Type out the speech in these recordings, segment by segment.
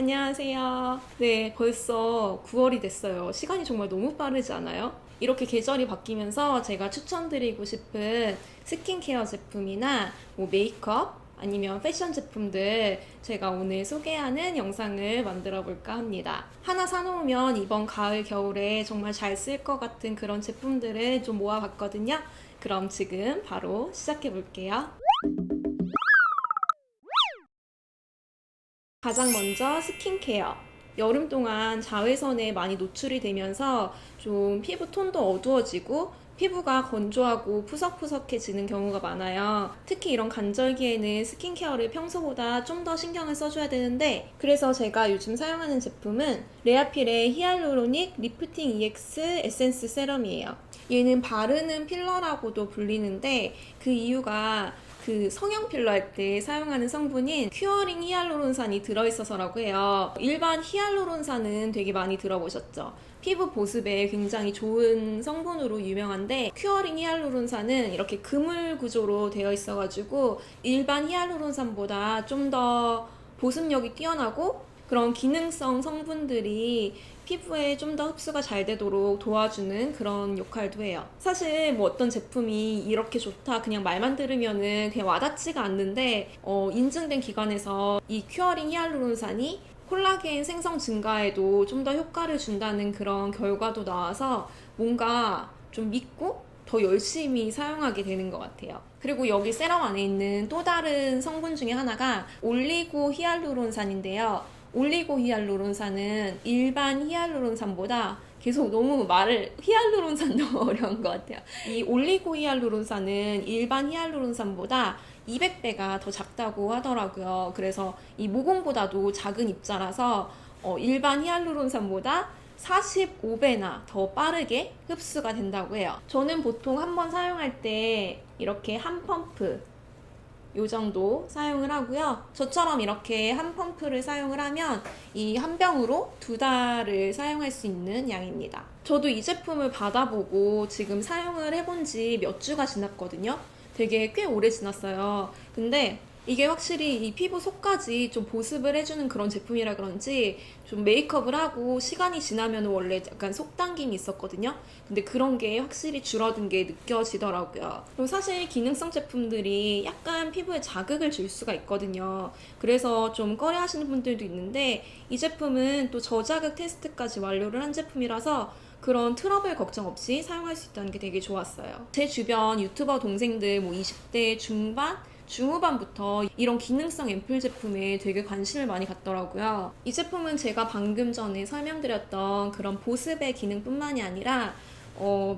안녕하세요. 네, 벌써 9월이 됐어요. 시간이 정말 너무 빠르지 않아요? 이렇게 계절이 바뀌면서 제가 추천드리고 싶은 스킨케어 제품이나 뭐 메이크업 아니면 패션 제품들 제가 오늘 소개하는 영상을 만들어 볼까 합니다. 하나 사놓으면 이번 가을, 겨울에 정말 잘 쓸 것 같은 그런 제품들을 좀 모아봤거든요. 그럼 지금 바로 시작해 볼게요. 가장 먼저 스킨케어. 여름 동안 자외선에 많이 노출이 되면서 좀 피부 톤도 어두워지고 피부가 건조하고 푸석푸석해지는 경우가 많아요. 특히 이런 간절기에는 스킨케어를 평소보다 좀 더 신경을 써줘야 되는데, 그래서 제가 요즘 사용하는 제품은 레아필의 히알루로닉 리프팅 EX 에센스 세럼이에요. 얘는 바르는 필러라고도 불리는데, 그 이유가 그 성형 필러 할 때 사용하는 성분인 큐어링 히알루론산이 들어있어서라고 해요. 일반 히알루론산은 되게 많이 들어보셨죠? 피부 보습에 굉장히 좋은 성분으로 유명한데, 큐어링 히알루론산은 이렇게 그물 구조로 되어 있어가지고 일반 히알루론산보다 좀 더 보습력이 뛰어나고 그런 기능성 성분들이 피부에 좀 더 흡수가 잘 되도록 도와주는 그런 역할도 해요. 사실 뭐 어떤 제품이 이렇게 좋다 그냥 말만 들으면은 그냥 와닿지가 않는데, 인증된 기관에서 이 큐어링 히알루론산이 콜라겐 생성 증가에도 좀 더 효과를 준다는 그런 결과도 나와서 뭔가 좀 믿고 더 열심히 사용하게 되는 것 같아요. 그리고 여기 세럼 안에 있는 또 다른 성분 중에 하나가 올리고 히알루론산인데요. 올리고 히알루론산은 일반 히알루론산보다 계속 너무 말을 히알루론산도 어려운 것 같아요. 이 올리고 히알루론산은 일반 히알루론산보다 200배가 더 작다고 하더라고요. 그래서 이 모공보다도 작은 입자라서 일반 히알루론산보다 45배나 더 빠르게 흡수가 된다고 해요. 저는 보통 한 번 사용할 때 이렇게 한 펌프 요 정도 사용을 하고요. 저처럼 이렇게 한 펌프를 사용을 하면 이 한 병으로 2달을 사용할 수 있는 양입니다. 저도 이 제품을 받아보고 지금 사용을 해본 지 몇 주가 지났거든요. 되게 꽤 오래 지났어요. 근데 이게 확실히 이 피부 속까지 좀 보습을 해주는 그런 제품이라 그런지 좀 메이크업을 하고 시간이 지나면 원래 약간 속당김이 있었거든요. 근데 그런 게 확실히 줄어든 게 느껴지더라고요. 그리고 사실 기능성 제품들이 약간 피부에 자극을 줄 수가 있거든요. 그래서 좀 꺼려 하시는 분들도 있는데, 이 제품은 또 저자극 테스트까지 완료를 한 제품이라서 그런 트러블 걱정 없이 사용할 수 있다는 게 되게 좋았어요. 제 주변 유튜버 동생들 뭐 20대 중반? 중후반부터 이런 기능성 앰플 제품에 되게 관심을 많이 갖더라고요. 이 제품은 제가 방금 전에 설명드렸던 그런 보습의 기능뿐만이 아니라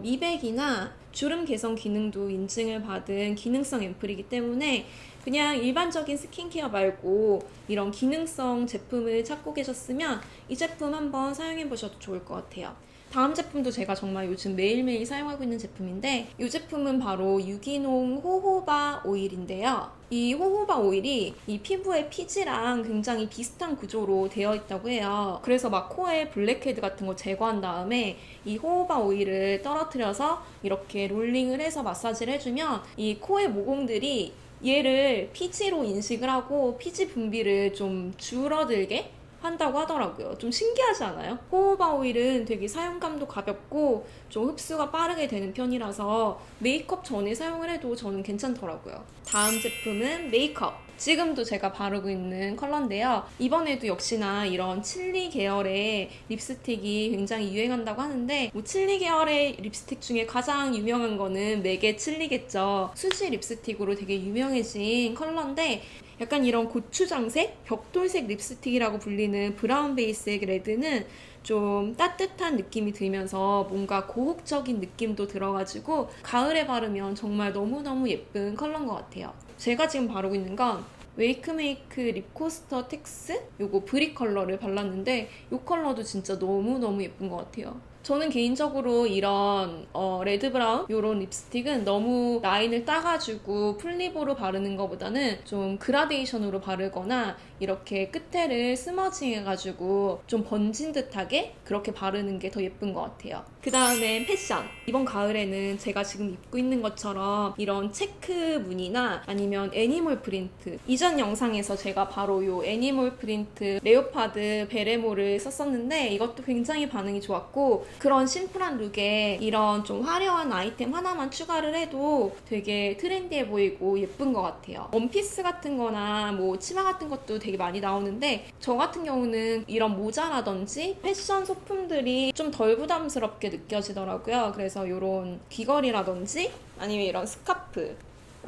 미백이나 주름 개선 기능도 인증을 받은 기능성 앰플이기 때문에 그냥 일반적인 스킨케어 말고 이런 기능성 제품을 찾고 계셨으면 이 제품 한번 사용해 보셔도 좋을 것 같아요. 다음 제품도 제가 정말 요즘 매일매일 사용하고 있는 제품인데, 이 제품은 바로 유기농 호호바 오일인데요. 이 호호바 오일이 이 피부의 피지랑 굉장히 비슷한 구조로 되어 있다고 해요. 그래서 막 코에 블랙헤드 같은 거 제거한 다음에 이 호호바 오일을 떨어뜨려서 이렇게 롤링을 해서 마사지를 해주면 이 코의 모공들이 얘를 피지로 인식을 하고 피지 분비를 좀 줄어들게 한다고 하더라고요. 좀 신기하지 않아요? 호호바 오일은 되게 사용감도 가볍고 좀 흡수가 빠르게 되는 편이라서 메이크업 전에 사용을 해도 저는 괜찮더라고요. 다음 제품은 메이크업. 지금도 제가 바르고 있는 컬러인데요. 이번에도 역시나 이런 칠리 계열의 립스틱이 굉장히 유행한다고 하는데, 뭐 칠리 계열의 립스틱 중에 가장 유명한 거는 맥의 칠리겠죠. 수지 립스틱으로 되게 유명해진 컬러인데, 약간 이런 고추장색, 벽돌색 립스틱이라고 불리는 브라운 베이스의 레드는 좀 따뜻한 느낌이 들면서 뭔가 고혹적인 느낌도 들어가지고 가을에 바르면 정말 너무너무 예쁜 컬러인 것 같아요. 제가 지금 바르고 있는 건 웨이크메이크 립코스터 텍스? 요거 브릭 컬러를 발랐는데 이 컬러도 진짜 너무너무 예쁜 것 같아요. 저는 개인적으로 이런 레드 브라운 이런 립스틱은 너무 라인을 따가지고 풀립으로 바르는 것보다는 좀 그라데이션으로 바르거나 이렇게 끝에를 스머징 해가지고 좀 번진 듯하게 그렇게 바르는 게 더 예쁜 것 같아요. 그 다음엔 패션. 이번 가을에는 제가 지금 입고 있는 것처럼 이런 체크 무늬나 아니면 애니멀 프린트. 이전 영상에서 제가 바로 이 애니멀 프린트 레오파드 베레모를 썼었는데 이것도 굉장히 반응이 좋았고, 그런 심플한 룩에 이런 좀 화려한 아이템 하나만 추가를 해도 되게 트렌디해 보이고 예쁜 것 같아요. 원피스 같은 거나 뭐 치마 같은 것도 되게 많이 나오는데, 저 같은 경우는 이런 모자라든지 패션 소품들이 좀 덜 부담스럽게 느껴지더라고요. 그래서 이런 귀걸이라든지 아니면 이런 스카프,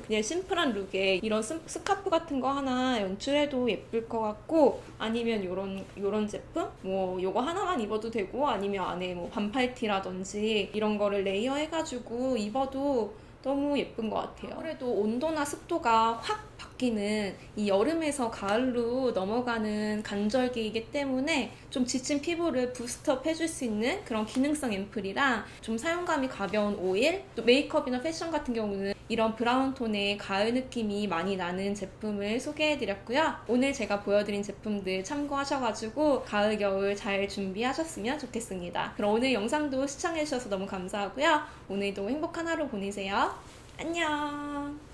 그냥 심플한 룩에 이런 스카프 같은 거 하나 연출해도 예쁠 것 같고, 아니면 요런 제품? 뭐 요거 하나만 입어도 되고, 아니면 안에 뭐 반팔티라든지 이런 거를 레이어 해가지고 입어도 너무 예쁜 것 같아요. 아무래도 온도나 습도가 확 바뀌는 이 여름에서 가을로 넘어가는 간절기이기 때문에 좀 지친 피부를 부스트업 해줄 수 있는 그런 기능성 앰플이랑 좀 사용감이 가벼운 오일, 또 메이크업이나 패션 같은 경우는 이런 브라운 톤의 가을 느낌이 많이 나는 제품을 소개해드렸고요. 오늘 제가 보여드린 제품들 참고하셔가지고 가을 겨울 잘 준비하셨으면 좋겠습니다. 그럼 오늘 영상도 시청해주셔서 너무 감사하고요. 오늘도 행복한 하루 보내세요. 안녕.